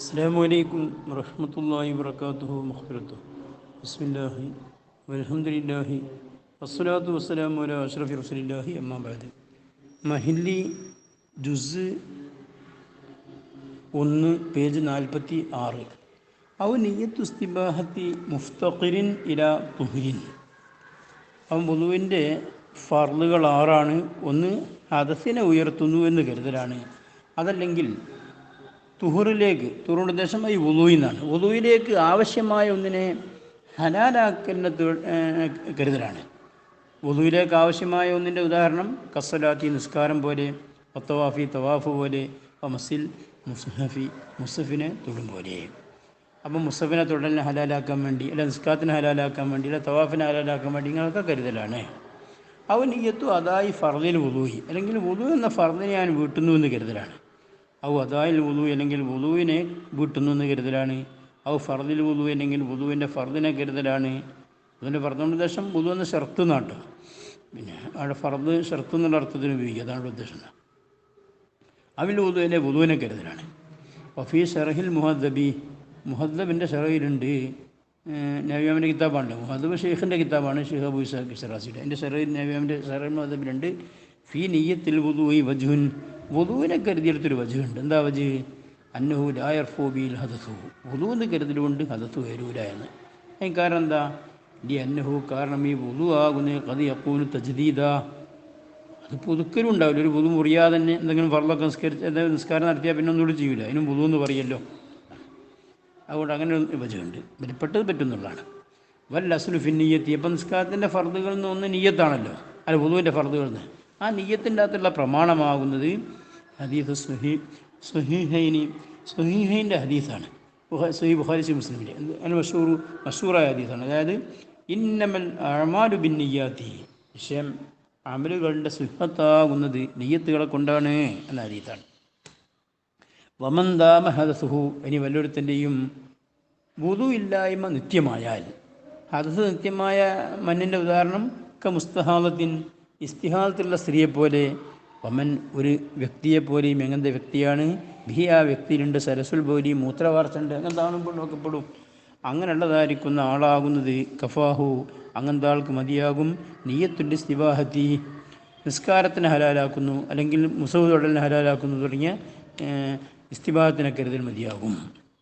അസ്സലാമു അലൈക്കും വറഹ്മത്തുള്ളാഹി വബറകാതുഹു മഗ്ഫിറത്തുഹു ബിസ്മില്ലാഹി വൽഹംദുലില്ലാഹി വസ്സലാത്തു വസ്സലാമു അലാ അഷ്റഫി റസൂലില്ലാഹി അമ്മാ ബഅദ്. മഹില്ലി ജുസ് 1 പേജ് 46. ഔ നിയ്യത്തു ഇസ്തിബാഹത്തി മുഫ്തഖിരിൻ ഇലാ തുഹ്രിൻ. അവൻ വുളുവിൻ്റെ ഫർളുകൾ 6 ഒന്ന് ഹദസിനെ ഉയർത്തുന്നു എന്ന് കരുതലാണ്. അതല്ലെങ്കിൽ തുഹറിലേക്ക്, തുഹറിൻ്റെ ഉദ്ദേശം ഈ വുളുവിനാണ്, വുളുവിലേക്ക് ആവശ്യമായ ഒന്നിനെ ഹലാലാക്കലിനെ കരുതലാണ്. വുളുവിലേക്ക് ആവശ്യമായ ഒന്നിൻ്റെ ഉദാഹരണം കസ്സലാത്തി, നിസ്കാരം പോലെ, തവാഫി, തവാഫ് പോലെ, മസിൽ മുസ്ഹഫി, മുസ്ഹഫിനെ തൊടും പോലെ. അപ്പം മുസ്ഹഫിനെ തൊടലിനെ ഹലാലാക്കാൻ വേണ്ടി, അല്ല നിസ്കാരത്തിനെ ഹലാലാക്കാൻ വേണ്ടി, അല്ല തവാഫിനെ ഹലാലാക്കാൻ വേണ്ടി ഇങ്ങനെയൊക്കെ കരുതലാണ്. അവൻ നിയ്യത്തു അതായി ഫർദിൽ വുളുയി, അല്ലെങ്കിൽ വുളു എന്ന ഫർദിനെ ഞാൻ വീട്ടുന്നു എന്ന് കരുതലാണ്. ഔ അതായിൽ വുളു, അല്ലെങ്കിൽ വുളുവിനെ വീട്ടുന്നു എന്ന് കരുതലാണ്. ഔ ഫർദിൽ വുളു, അല്ലെങ്കിൽ വുളുവിൻ്റെ ഫർദിനെ കരുതലാണ്. അതിൻ്റെ ഫർദിൻ്റെ ഉദ്ദേശം വുളു എന്ന ഷർത്ത് നാട്ടോ, പിന്നെ അവിടെ ഫർദ് ഷർത്ത് എന്നുള്ള അർത്ഥത്തിന് ഉപയോഗിക്കുക, അതാണ് ഉദ്ദേശം. അവിൽ വുളുവിലെ വുളുവിനെ കരുതലാണ്. വഫീ ഷറഹിൽ മുഹദ്ദബി, മുഹദ്ദബിൻ്റെ ഷറഹിലുണ്ട്, നബിയാമിൻ്റെ കിതാബാണല്ലോ, മുഹദ്ദബ് ഷെയ്ഖിൻ്റെ കിതാബാണ്, ഷെയ്ഖ് അബൂ ഇസ്ഹാഖ് ഷിറാസിയുടെ. എൻ്റെ ഷറഹിൽ, നബിയാമിൻ്റെ ഷറഹിൽ മുഹദ്ദബിലുണ്ട്, ഫീ നിയ്യത്തിൽ വുളുഇ വജ്ഹുൻ, വുളുവിനെ കരുതിയെടുത്തൊരു വജ്ഹുണ്ട്. എന്താ വജ്ഹ്? അന്നഹു ലാ യർഫു ബിൽ ഹദസു, വുളു എന്ന് കരുതലുകൊണ്ട് ഹദസ് വരൂല എന്ന്. അതിന് കാരണം എന്താ? ലി അന്നഹു, കാരണം ഈ വുളു ആകുന്ന ഖദ് യഖൂനു തജ്ദീദ, അത് പുതുക്കലും ഉണ്ടാവില്ല. ഒരു വുളു മുറിയാതെ തന്നെ എന്തെങ്കിലും ഫർളൊക്കെ നിസ്കാരം നടത്തിയാൽ പിന്നെ ഒന്നുകൂടി ചെയ്യൂല, അതിനും വുളു എന്ന് പറയല്ലോ. അതുകൊണ്ട് അങ്ങനെ ഒരു വജ്ഹുണ്ട്, ബലപ്പെട്ടത് പറ്റുന്നുള്ളതാണ്. വൽ അസ്ലു ഫിൻ നിയ്യത്തി, അപ്പം നിസ്കാരത്തിൻ്റെ ഫർദുകളിൽ നിന്ന് ഒന്ന് നിയ്യത്താണല്ലോ, അല്ല വുളുവിൻ്റെ ഫർദുകളിൽ നിന്ന്. ആ നിയ്യത്തിൻ്റെ അകത്തുള്ള പ്രമാണമാകുന്നത് ഹദീസ് സ്വഹീഹൈൻ്റെ ഹദീസാണ്, സ്വഹീഹ് ബുഖാരി മുസ്ലിമിലെ അതിന് മഷൂറായ ഹദീസാണ്. അതായത് ഇന്നമൽ അഅ്മാലു ബിൻ നിയ്യാത്തി, വിഷയം അമലുകളുടെ സിഹത്താകുന്നത് നിയ്യത്തുകളെ കൊണ്ടാണ് എന്ന ഹദീസാണ്. വമൻ ദാമ ഹദസുഹു, ഇനി വല്ലൊരുത്തൻ്റെയും വുളു ഇല്ലായ്മ നിത്യമായാൽ, ഹദസ് നിത്യമായ മണ്ണിൻ്റെ ഉദാഹരണം ക മുസ്തഹാദത്തിൻ, ഇസ്തിഹാദത്തുള്ള സ്ത്രീയെപ്പോലെ, വമൻ ഒരു വ്യക്തിയെപ്പോലെയും. എങ്ങനത്തെ വ്യക്തിയാണ്? ബി, ആ വ്യക്തിയിലുണ്ട് സരസുൽ ബോലി, മൂത്രവാർച്ചുണ്ട്, അങ്ങനത്തെ ആണുമ്പോൾ നോക്കപ്പെടും. അങ്ങനെയുള്ളതായിരിക്കുന്ന ആളാകുന്നത് കഫാഹു, അങ്ങനത്തെ ആൾക്ക് മതിയാകും നിയ്യത്തുൽ ഇസ്തിബാഹത്തി, നിസ്കാരത്തിന് ഹലാലാക്കുന്നു, അല്ലെങ്കിൽ മുസൗ തൊടലിനെ ഹലാലാക്കുന്നു തുടങ്ങിയ ഇസ്തിബാഹത്തിനെ കരുതൽ മതിയാകും.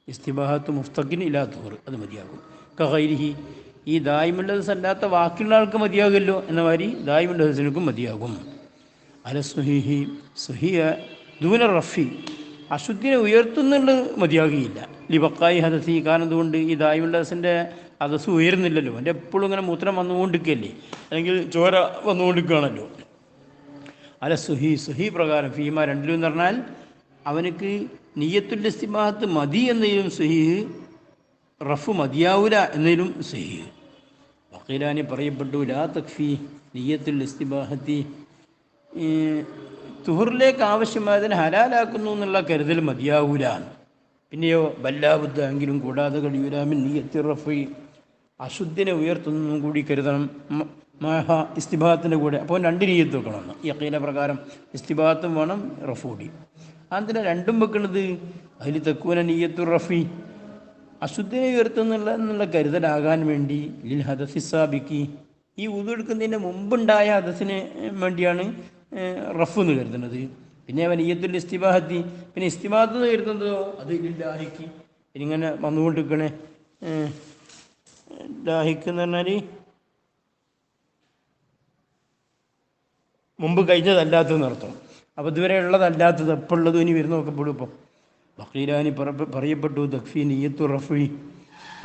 ഇസ്തിബാഹത്ത് മുഫ്തഖിൻ ഇലാ തുഹർ, അത് മതിയാകും. കഗൈരിഹി, ഈ ദായിമുൽ ഹദസ് അല്ലാത്ത ബാക്കിയുള്ള ആൾക്ക് മതിയാകുമല്ലോ എന്ന മാതിരി ദായിമുൽ ഹദസിനും മതിയാകും. അല സുഹീഹി, സുഹിയ ദൂന റഫി, അശുദ്ധിനെ ഉയർത്തുന്നുള്ളത് മതിയാകുകയില്ല. ലിബക്കായി ഹദസി, കാരണം എന്തുകൊണ്ട്? ഈ ദായിമുൽ ഹദസിൻ്റെ ഹദസ് ഉയരുന്നില്ലല്ലോ, എൻ്റെ എപ്പോഴും ഇങ്ങനെ മൂത്രം വന്നുകൊണ്ടിരിക്കുകയല്ലേ, അല്ലെങ്കിൽ ചോര വന്നുകൊണ്ടിരിക്കുകയാണല്ലോ. അല സുഹി, സുഹി പ്രകാരം, ഫീമ രണ്ടിലും എന്ന് പറഞ്ഞാൽ അവനക്ക് നിയ്യത്തുൽ ഇസ്തിബാഹത്ത് മതി എന്നതിലും സുഹീഹ്, റഫ് മതിയാവൂല എന്നതിലും സുഹീഹ്. വഖീലാനി, പറയപ്പെട്ടു, ലാ തക്ഫി നിയ്യത്തുൽ ഇസ്തിബാഹത്തി, തുഹറിലേക്ക് ആവശ്യമായതിനെ ഹലാലാക്കുന്നു എന്നുള്ള കരുതൽ മതിയാവൂല. പിന്നെയോ ബല്ലാബുദ്ധ, എങ്കിലും കൂടാതെ കഴിയൂലാമിൻ നിയ്യത്തി റഫി, അശുദ്ധിനെ ഉയർത്തുന്നതും കൂടി കരുതണം മഹ ഇസ്തിബാഹത്തിൻ്റെ കൂടെ. അപ്പോൾ 2 നിയ്യത്ത് വെക്കണമെന്ന് യഖീന പ്രകാരം, ഇസ്തിബാഹത്തും വേണം, റഫ് കൂടി. അതിന് രണ്ടും വെക്കുന്നത് അതിൽ തക്കൂന നിയ്യത്തു റഫി, അശുദ്ധിനെ ഉയർത്തുന്നുള്ള കരുതലാകാൻ വേണ്ടി, ലിൽ ഹദസി സാബിക്കി, ഈ വുളു എടുക്കുന്നതിൻ്റെ മുമ്പുണ്ടായ ഹദസിന് വേണ്ടിയാണ് റഫ് എന്ന് കരുതുന്നത്. പിന്നെ അവൻ നിയ്യത്തുൽ ഇസ്തിബാഹത്തി, പിന്നെ ഇസ്തിബാഹത്ത് എന്ന് കരുതുന്നതോ അത് ലാഹിക്ക്, ഇങ്ങനെ വന്നുകൊണ്ടിരിക്കണേ. ലാഹിക്ക് എന്ന് പറഞ്ഞാൽ മുമ്പ് കഴിഞ്ഞതല്ലാത്തതെന്ന് അർത്ഥം. അപ്പോൾ ഇതുവരെ ഉള്ളതല്ലാത്തത് എപ്പോൾ ഉള്ളതും ഇനി വരുന്ന നോക്കപ്പെടും. ഇപ്പം വഖീലാനി പറയപ്പെട്ടു, തക്ഫി നിയ്യത്തു റഫി,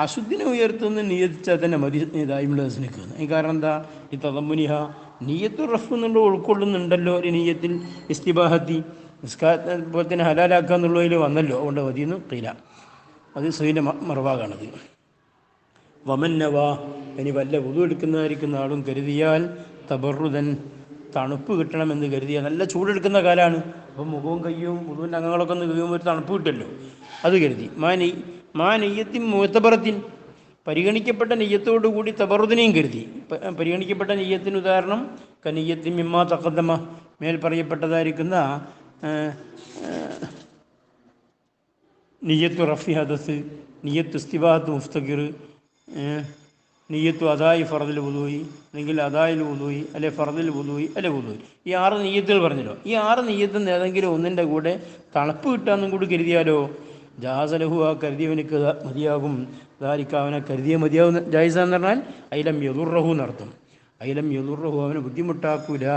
അശുദ്ധിനെ ഉയർത്തുന്ന നിയത്തിച്ചാൽ തന്നെ മതി ദായിമുൽ ഹദസിന് നിൽക്കുന്നത്. ഈ കാരണം എന്താ? ഈ തദമ്മുനിഹ, നിയ്യത്തു റഫ് എന്നുള്ള ഉൾക്കൊള്ളുന്നുണ്ടല്ലോ ഒരു നിയ്യത്തിൽ ഇസ്തിബാഹത്തി, നിസ്കാരത്തെ തന്നെ ഹലാലാക്കുക എന്നുള്ളതിൽ വന്നല്ലോ, അതുകൊണ്ട് മതിയെന്ന് ഖീല. അത് സഹീൻ്റെ മറുഭാഗമാണത്. വമന്നവ, ഇനി വല്ല വുളു എടുക്കുന്നതായിരിക്കുന്ന ആളും കരുതിയാൽ, തബറുദൻ, തണുപ്പ് കിട്ടണമെന്ന് കരുതിയാൽ, നല്ല ചൂടെടുക്കുന്ന കാലമാണ്, അപ്പം മുഖവും കയ്യും വുളുവിൻ്റെ അംഗങ്ങളൊക്കെ ഒന്ന് കഴിയുമ്പോൾ ഒരു തണുപ്പ് കിട്ടുമല്ലോ, അത് കരുതി. മാ നെയ്യത്തിൻ മുഅ്തബറത്തിൻ, പരിഗണിക്കപ്പെട്ട നെയ്യത്തോടു കൂടി തബറുദിനെയും കരുതി. പരിഗണിക്കപ്പെട്ട നെയ്യത്തിന് ഉദാഹരണം കനിയ്യത്തിൻ മിമ്മാ തഖദ്ദമ, മേൽ പറയപ്പെട്ടതായിരിക്കുന്ന നിയ്യത്തു റഫി ഹദസ്, നിയ്യത്തു ഇസ്തിബാഹത്ത് മുഫ്തഖിർ, നിയ്യത്തു അദായി ഫർദിൽ വുദൂഇ, അല്ലെങ്കിൽ അദായിൽ വുദൂഇ, അല്ലെ ഫർദിൽ വുദൂഇ, അല്ലെ വുദൂഇ. ഈ 6 നിയ്യത്തുകൾ പറഞ്ഞല്ലോ. ഈ 6 നിയ്യത്തിൽ ഏതെങ്കിലും ഒന്നിൻ്റെ കൂടെ തണുപ്പ് കിട്ടാമെന്നും കൂടി കരുതിയാലോ ജാസലഹു, ആ കരുതിയവനക്ക് മതിയാകും. ദാലിക്ക, അവനെ കരുതിയ മതിയാകും. ജായിസ എന്ന് പറഞ്ഞാൽ അയിലം യദുർറഹു എന്നർത്ഥം. അയിലം യദുർറഹു, അവനെ ബുദ്ധിമുട്ടാക്കൂല.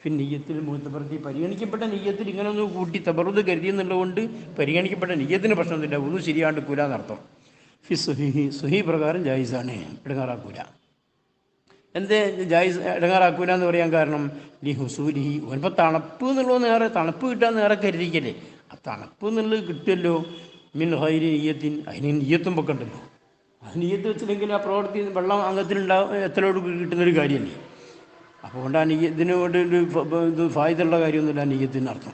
ഫിൻ നിയ്യത്തിൽ മുത്തബർത്തി, പരിഗണിക്കപ്പെട്ട നിയ്യത്തിൽ ഇങ്ങനെ ഒന്ന് കൂട്ടി തബറുദ് കരുതി എന്നുള്ളതുകൊണ്ട് പരിഗണിക്കപ്പെട്ട നിയ്യത്തിന് പ്രശ്നമില്ല, ഒന്നും ശരിയാണ്ടിക്കൂല എന്നർത്ഥം. ഫി സുഹീഹി, സുഹീ പ്രകാരം ജായിസാണ്, ഇടങ്ങാറാക്കൂല. എന്തേ ജായിസ് ഇടങ്ങാറാക്കൂല എന്ന് പറയാൻ കാരണം ലി ഹുസൂലിഹി, ഓനിപ്പോൾ തണുപ്പ് എന്നുള്ളത് നേരെ തണുപ്പ് കിട്ടാൻ നേരെ കരുതിക്കല്ലേ. ആ തണുപ്പ് എന്നുള്ളത് കിട്ടുമല്ലോ. മിൻ ഹൈരി നിയ്യത്തിൻ, അതിന് നിയ്യത്തും വെക്കണ്ടല്ലോ. ആ നിയ്യത്ത് വെച്ചില്ലെങ്കിൽ ആ പ്രവൃത്തി വെള്ളം അംഗത്തിലുണ്ടാവും, എത്രയോട് കിട്ടുന്നൊരു കാര്യമല്ലേ. അപ്പോൾ കൊണ്ട് ആ ഇതിന് കൊണ്ട് ഇത് ഫായ്ദുള്ള കാര്യമൊന്നുമില്ല ആ നിയ്യത്തിൻ്റെ അർത്ഥം.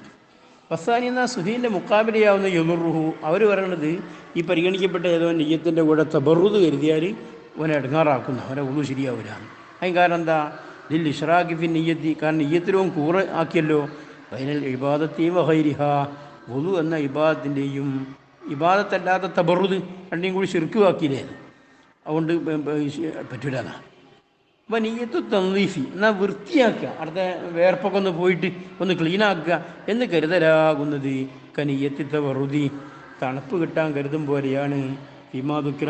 വസാനി എന്നാൽ സുഹീൻ്റെ മുക്കാബിലയാവുന്ന യമുറുഹു, അവർ പറയണത് ഈ പരിഗണിക്കപ്പെട്ട ഏതോ നിയ്യത്തിൻ്റെ കൂടെ തബറുദ് കരുതിയാൽ ഓനെ ഇടങ്ങാറാക്കുന്നു, അവനെ ഒന്നും ശരിയാവില്ല. അതിന് കാരണം എന്താ, ലിൽ ഇഷ്റാഖി ഫി നിയ്യത്തി, കാരണം നിയ്യത്തിലും കൂറ് ആക്കിയല്ലോ. വൈനൽ ഇബാദത്തി വഹൈരിഹ, വുളു എന്ന ഇബാദത്തിൻ്റെയും ഇബാദത്തല്ലാത്ത തബറുദ് രണ്ടിനും കൂടി ശിർക്കുവാക്കിയില്ലേ, അതുകൊണ്ട് പറ്റൂല എന്നാണ്. അപ്പം നിയ്യത്തു തൻളീഫി, എന്നാൽ വൃത്തിയാക്കുക, അടുത്ത വേർപ്പൊക്കെ ഒന്ന് പോയിട്ട് ഒന്ന് ക്ലീനാക്കുക എന്ന് കരുതലാകുന്നത് കനിയ്യത്തി തബറുദി, തണുപ്പ് കിട്ടാൻ കരുതും പോലെയാണ്. ഫിമാദുക്ര,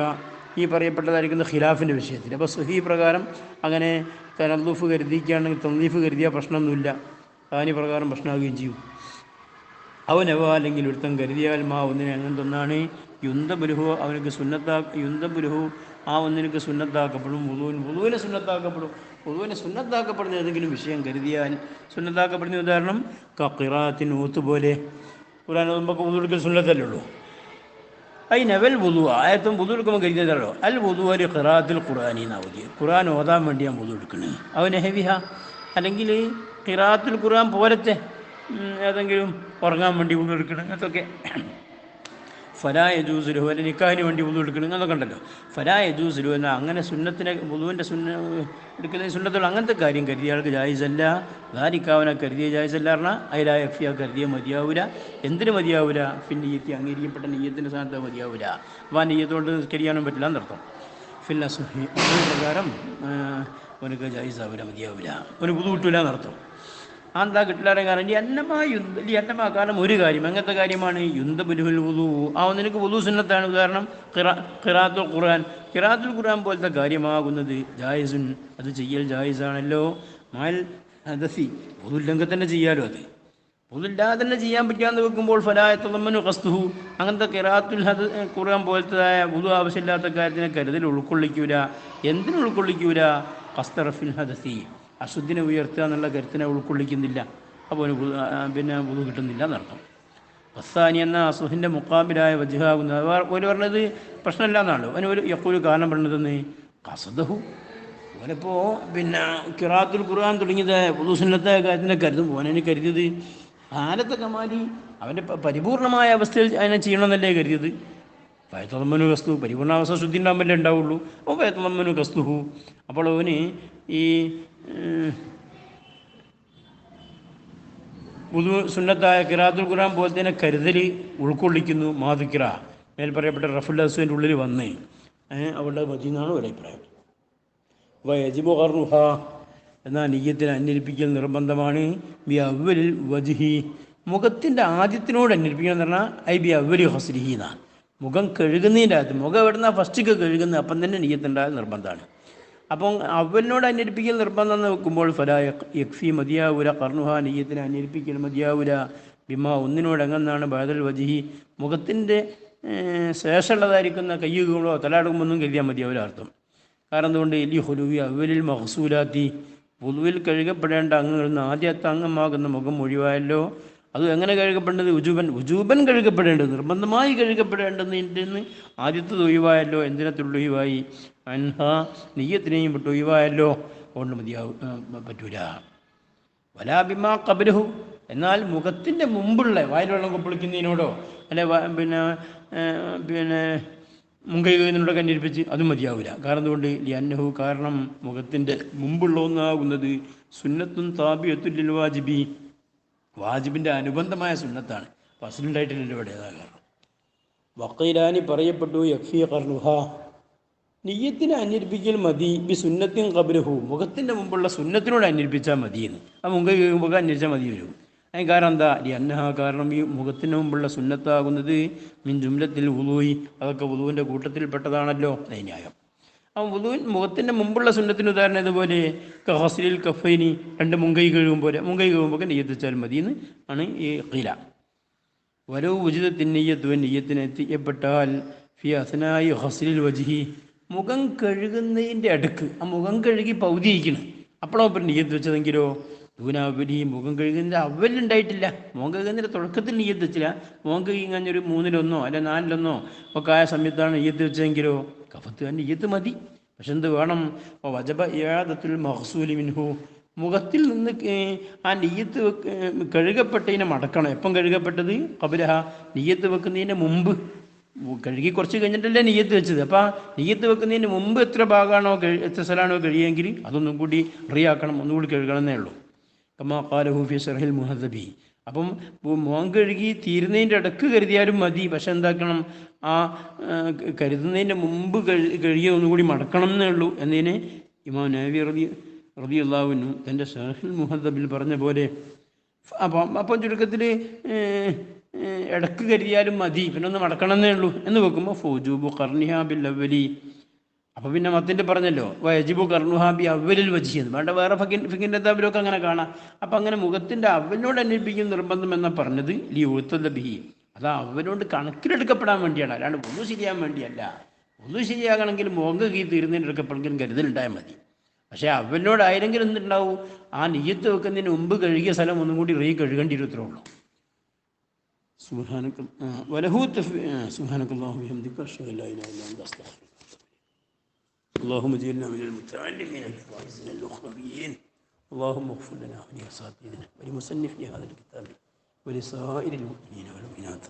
ഈ പറയപ്പെട്ടതായിരിക്കുന്ന ഖിലാഫിൻ്റെ വിഷയത്തിൽ. അപ്പോൾ സുഹി പ്രകാരം അങ്ങനെ തനല്ലൂഫ് കരുതിക്കുകയാണെങ്കിൽ തൻളീഫ് കരുതിയാൽ പ്രശ്നമൊന്നുമില്ല, താനി പ്രകാരം പ്രശ്നമാകുകയും ചെയ്യും. അവനവ, അല്ലെങ്കിൽ ഒരുത്തം കരുതിയാൽ മാ ഒന്നിനെ അങ്ങനത്തെ ഒന്നാണ് യുന്തബുലുഹു, അവനക്ക് യുന്തബുലുഹു, ആ ഒന്നിനക്ക് സുന്നത്താക്കപ്പെടും. വുളൂവിനെ സുന്നത്താക്കപ്പെടും. വുളൂവിനെ സുന്നത്താക്കപ്പെടുന്ന ഏതെങ്കിലും വിഷയം കരുതിയാൽ സുന്നത്താക്കപ്പെടുന്ന ഉദാഹരണം ഖിറാഅത്തിൻ ഊത്ത് പോലെ. ഖുർആൻ ഓതുമ്പോൾ വുളൂ എടുക്കൽ സുന്നത്തല്ലേ ഉള്ളൂ. നവൽ വുളൂ, ആയത്തും വുളൂ എടുക്കുമ്പോൾ കരുതിയതല്ലോ. അൽ വുളൂ അലി ഖിറാഅത്തിൽ ഖുർആനി എന്നാവുക, ഖുർആൻ ഓതാൻ വേണ്ടി ഞാൻ വുളൂ എടുക്കണേ. അവൻ ഹെവിഹ, അല്ലെങ്കിൽ ഖിറാഅത്തുൽ ഖുർആൻ പോലത്തെ ഏതെങ്കിലും ഉറങ്ങാൻ വേണ്ടി വുളൂ എടുക്കണം, അതൊക്കെ. ഫലാ യജൂസുലു, അല്ലെ നിക്കാഹിന് വേണ്ടി വുളൂ എടുക്കണം, അതൊക്കെ ഉണ്ടല്ലോ. ഫലാ യജൂസുലു എന്നാൽ അങ്ങനെ സുന്നത്തിനെ വുളൂവിൻ്റെ എടുക്കുന്ന സുന്നത്തുള്ള അങ്ങനത്തെ കാര്യം കരുതിയാൾക്ക് ജായിസല്ല. ധാരിക്കാവനെ കരുതിയ ജായിസല്ല പറഞ്ഞാൽ അതിലാ യഫിയ, കരുതിയ മതിയാവില്ല. എന്തിന് മതിയാവില്ല? പിന്നെ നീയത്തി, അംഗീകരിക്കപ്പെട്ട നീയത്തിൻ്റെ സ്ഥാനത്ത് മതിയാവില്ല. അപ്പോൾ ആ നീയത്തോട് കരുതാനും പറ്റില്ല എന്നർത്ഥം. ഫിൽ അസ്ഹി, പ്രകാരം അവനക്ക് ജായിസാവില്ല, മതിയാവില്ല, അവന് വുളൂ കിട്ടില്ല എന്നർത്ഥം. എന്താ കിട്ടില്ലാതെ കാരണം ഈ അന്നമാ കാരണം ഒരു കാര്യം, അങ്ങനത്തെ കാര്യമാണ് യുന്തബുലുൽ വുളൂ, ആ നിനക്ക് വുളൂ സുന്നത്താണ്. ഉദാഹരണം ഖിറാഅത്തുൽ ഖുർആൻ, ഖിറാഅത്തുൽ ഖുർആൻ പോലത്തെ കാര്യമാകുന്നത് ജായിസുൻ, അത് ചെയ്യൽ ജായിസാണല്ലോ. മാൽ ഹദസി, വുളൂ ഇല്ലെങ്കിൽ തന്നെ ചെയ്യാലോ, അത് വുളൂ ഇല്ലാതെ തന്നെ ചെയ്യാൻ പറ്റാന്ന് വെക്കുമ്പോൾ ഫലാ യതളമ്മനു ഖസ്തുഹു, അങ്ങനത്തെ ഖിറാഅത്തുൽ ഖുർആൻ പോലത്തതായ വുളൂ ആവശ്യമില്ലാത്ത കാര്യത്തിനെ കരുതൽ ഉൾക്കൊള്ളിക്കൂല. എന്തിനു ഉൾക്കൊള്ളിക്കൂല? ഖസ്തറഫിൽ ഹദസി, അശുദ്ധിനെ ഉയർത്തുക എന്നുള്ള കരുത്തിനെ ഉൾക്കൊള്ളിക്കുന്നില്ല, അപ്പോൾ പിന്നെ വുളൂ കിട്ടുന്നില്ല എന്നർത്ഥം. വസാനി എന്ന അസുഹിൻ്റെ മുക്കാബിലായ വജ്ഹാകുന്നത് ഒരു പറഞ്ഞത് പ്രശ്നമില്ല എന്നാണല്ലോ. അവന് ഒരു യക്കൂല് കാരണം പറഞ്ഞതെന്ന് കസദഹു, ഓനിപ്പോൾ പിന്നെ ഖിറാഅത്തുൽ ഖുർആൻ തുടങ്ങിയത് വുളൂ സുന്നത്തായ കാര്യത്തിനെ കരുതും. ഓനെ കരുതിയത് ഹാലത്തെ കമാലി, അവൻ്റെ പരിപൂർണമായ അവസ്ഥയിൽ അതിനെ ചെയ്യണമെന്നല്ലേ കരുതിയത്. വയത്തമ്മനു കസ്തു, പരിപൂർണാവസ്ഥ ശുദ്ധി ഉണ്ടാകുമ്പോഴേ ഉണ്ടാവുള്ളൂ. അപ്പോൾ വയത്തമ്മനു കസ്തുഹു, അപ്പോൾ അവന് ഈ വുളൂ സുന്നത്തായ ഖിറാഅത്തുൽ ഖുർആൻ പോലെ തന്നെ കരുതൽ ഉൾക്കൊള്ളിക്കുന്നു. മാതുക്കിറ, മേൽ പറയപ്പെട്ട റഫുൽ ഹസ്വിൻ്റെ ഉള്ളിൽ വന്ന് അവളുടെ മദീനാണ് ഒരു അഭിപ്രായം. വയജിബു ഖർറുഹ, എന്നാൽ നിയ്യത്തിന് അന്വരിപ്പിക്കൽ നിർബന്ധമാണ്. ബി അവലിൽ വജ്ഹി, മുഖത്തിൻ്റെ ആദ്യത്തിനോട് അന്വരിപ്പിക്കണം എന്ന് പറഞ്ഞാൽ ഐ ബി അവലി ഹസ്രിഹി എന്നാണ്. മുഖം കഴുകുന്നതിൻ്റെ അകത്ത്, മുഖം എവിടുന്ന ഫസ്റ്റൊക്കെ കഴുകുന്നത്, അപ്പം തന്നെ നിയ്യത്തുണ്ടായത് നിർബന്ധമാണ്. അപ്പം അവലിനോട് അന്വരിപ്പിക്കൽ നിർബന്ധം എന്ന് വെക്കുമ്പോൾ ഫലാ യക്ഫി, മതിയാവൂല. ഖർനുഹ, നിയ്യത്തിന് അന്വരിപ്പിക്കൽ മതിയാവൂല. ബിമാ, ഒന്നിനോട് എങ്ങനെയാണ് ബഅദൽ വജ്ഹി, മുഖത്തിൻ്റെ ശേഷമുള്ളതായിരിക്കുന്ന കയ്യുകളോ തലാടുകുമ്പൊന്നും കരുതിയാൽ മതിയാവില്ല അർത്ഥം. കാരണം എന്തുകൊണ്ട്? ലി ഹുലുവി അവലിൽ മഹ്സൂലാത്തി, വുളുവിൽ കഴുകപ്പെടേണ്ട അംഗങ്ങളിൽ നിന്ന് ആദ്യത്തെ അംഗമാകുന്ന മുഖം ഒഴിവായല്ലോ. അത് എങ്ങനെ കഴുകപ്പെടേണ്ടത്? ഉജൂബൻ കഴുകപ്പെടേണ്ടത്, നിർബന്ധമായി കഴുകപ്പെടേണ്ടതിൻ്റെ നിന്ന് ആദ്യത്തത് ഒഴിവായല്ലോ. എന്തിനത്തുള്ള ഒഴിവായി? അൻഹ, നിയ്യത്തിനെയും വിട്ട് ഒഴിവായല്ലോ. അതുകൊണ്ട് പറ്റൂല. വലാ ബിമാ ഖബ്ലഹു, എന്നാൽ മുഖത്തിൻ്റെ മുമ്പുള്ള വായിൽ വെള്ളം കൊപ്പിളിക്കുന്നതിനോടോ അല്ലെ പിന്നെ മുൻകൈ കഴുകുന്നതിനോടൊക്കെ അന്വരിപ്പിച്ച് അതും മതിയാവില്ല. കാരണം എന്തുകൊണ്ട്? ലിഅന്നഹു, കാരണം മുഖത്തിൻ്റെ മുമ്പുള്ള ഒന്നാകുന്നത് സുന്നത്തുൻ താബിയത്തുൽ ലിൽ വാജിബി, വാജിബിൻ്റെ അനുബന്ധമായ സുന്നത്താണ്. ഫസ്ലുണ്ടായിട്ടില്ലല്ലോ ഇവിടെ. ഏതാ കാരണം? വക്കീലാനി പറയപ്പെട്ടു യക്ഫി ഖർനുഹ, നിയ്യത്തിനെ അന്വരിപ്പിക്കൽ മതി ബി സുന്നത്തിൻ ഖബ്ലഹു, മുഖത്തിൻ്റെ മുമ്പുള്ള സുന്നത്തിനോട് അന്വരിപ്പിച്ചാൽ മതിയെന്ന്. ആ മുഖം മുഖം അന്വരിച്ചാൽ മതി വരും. അതിന് കാരണം എന്താ? അന്നഹ, കാരണം ഈ മുഖത്തിന് മുമ്പുള്ള സുന്നത്താകുന്നത് മിൻ ജുംലത്തിൽ വുളൂഇ, അതൊക്കെ വുളൂവിൻ്റെ കൂട്ടത്തിൽപ്പെട്ടതാണല്ലോ. ന്യായം. ആ മുഖത്തിൻ്റെ മുമ്പുള്ള സുന്നത്തിന് ഉദാഹരണം ഇതുപോലെ ഹസ്ലിൽ കഫൈനി, രണ്ട് മുങ്കൈ കഴുകുമ്പോൾ നെയ്യത്ത് വെച്ചാൽ മതിയെന്ന് ആണ് ഈ ഖീല. വലോ ഉചിതത്തിൻ നെയ്യത്ത്, നെയ്യത്തിന് എത്തിയപ്പെട്ടാൽ ഫി അസ്നായി ഹസ്ലിൽ വജ്ഹി, മുഖം കഴുകുന്നതിൻ്റെ അടുക്ക്, ആ മുഖം കഴുകി പൗതിയിരിക്കണം, അപ്പോഴോ ഇപ്പം നെയ്യത്ത് വെച്ചതെങ്കിലോ ദൂനാവലി, മുഖം കഴുകുന്നതിൻ്റെ അവലുണ്ടായിട്ടില്ല, മുഖം കഴുകുന്നതിൻ്റെ തുടക്കത്തിൽ നെയ്യത്ത് വെച്ചില്ല, മുഖം കഴുകി കഴിഞ്ഞൊരു 3-1 അല്ലെ 4 ഒക്കെ ആയ സമയത്താണ് നെയ്യത്ത് വെച്ചതെങ്കിലോ കഫത്ത് നെയ്യത്ത് മതി. പക്ഷെ എന്ത് വേണം? വജബ ഇയാദത്തുൽ മഹ്സൂലി മിൻഹു, മുഖത്തിൽ നിന്ന് ആ നെയ്യത്ത് കഴുകപ്പെട്ടതിനെ മടക്കണം. എപ്പം കഴുകപ്പെട്ടത്? ഖബ്ലഹ, നെയ്യത്ത് വെക്കുന്നതിന് മുമ്പ്. കഴുകി കുറച്ച് കഴിഞ്ഞിട്ടല്ലേ നെയ്യത്ത് വെച്ചത്. അപ്പോൾ നെയ്യത്ത് വെക്കുന്നതിന് മുമ്പ് എത്ര ഭാഗമാണോ എത്ര സ്ഥലമാണോ കഴിയുമെങ്കിൽ അതൊന്നും കൂടി റീയാക്കണം, ഒന്നുകൂടി കഴുകണമെന്നേ ഉള്ളൂ. കമാ ഖാലഹു ഫി ശർഹിൽ മുഹദ്ദബി. അപ്പം മുഖം കഴുകി തീരുന്നതിൻ്റെ ഇടക്ക് കരുതിയാലും മതി. പക്ഷെ എന്താക്കണം? ആ കരുതുന്നതിൻ്റെ മുമ്പ് കഴുകിയ ഒന്നുകൂടി മടക്കണം എന്നേ ഉള്ളൂ എന്നതിന് ഇമാം നവവി റളിയല്ലാഹു അൻഹു തൻ്റെ ശർഹിൽ മുഹദ്ദബിൽ പറഞ്ഞ പോലെ. അപ്പം ചുരുക്കത്തിൽ ഇടക്ക് കരുതിയാലും മതി, പിന്നെ ഒന്ന് മടക്കണമെന്നേ ഉള്ളൂ എന്ന് വെക്കുമ്പോൾ ഫൗജൂബു ഖർനിഹാ ബിൽ അവലി. അപ്പോൾ പിന്നെ മത്തിൻ്റെ പറഞ്ഞല്ലോ വയജിബു ഖർനുഹാ ബി അവലിൽ വജ്ഹി എന്ന്. വേണ്ട വേറെ ഫിഖിൻ്റെ കിതാബിലൊക്കെ അങ്ങനെ കാണാം. അപ്പം അങ്ങനെ മുഖത്തിൻ്റെ അവലിനോട് അന്വേഷിപ്പിക്കുന്ന നിർബന്ധം എന്നാണ് പറഞ്ഞത്. ലി ഉഴുത്തല്ല ബിഹി, അത് അവനോട് കണക്കിലെടുക്കപ്പെടാൻ വേണ്ടിയാണ്, അല്ലാണ്ട് ഒന്നും ശരിയാൻ വേണ്ടിയല്ല. ഒന്നും ശരിയാകണമെങ്കിൽ മുഖം കഴുകി തീരുന്നതിനെടുക്കപ്പെടുമെങ്കിലും കരുതലുണ്ടായാൽ മതി. പക്ഷേ അവനോടായിരെങ്കിലും എന്തുണ്ടാവും? ആ നിയ്യത്ത് വെക്കുന്നതിന് മുമ്പ് കഴുകിയ സ്ഥലം ഒന്നും കൂടി കഴുകേണ്ടി ഇരുത്രേ ഉള്ളൂ. സുബ്ഹാനക്കല്ലാഹു വബിഹംദിക അശ്ഹദു അല്ലാ ഇലാഹ ഇല്ലാ അൻത അസ്തഗ്ഫിറുക. اللهم اجعلنا من المتعلمين الفائزين الأخرويين. اللهم اغفر لنا ولأساتذتنا ولمصنف هذا الكتاب ولسائر المؤمنين والمؤمنات.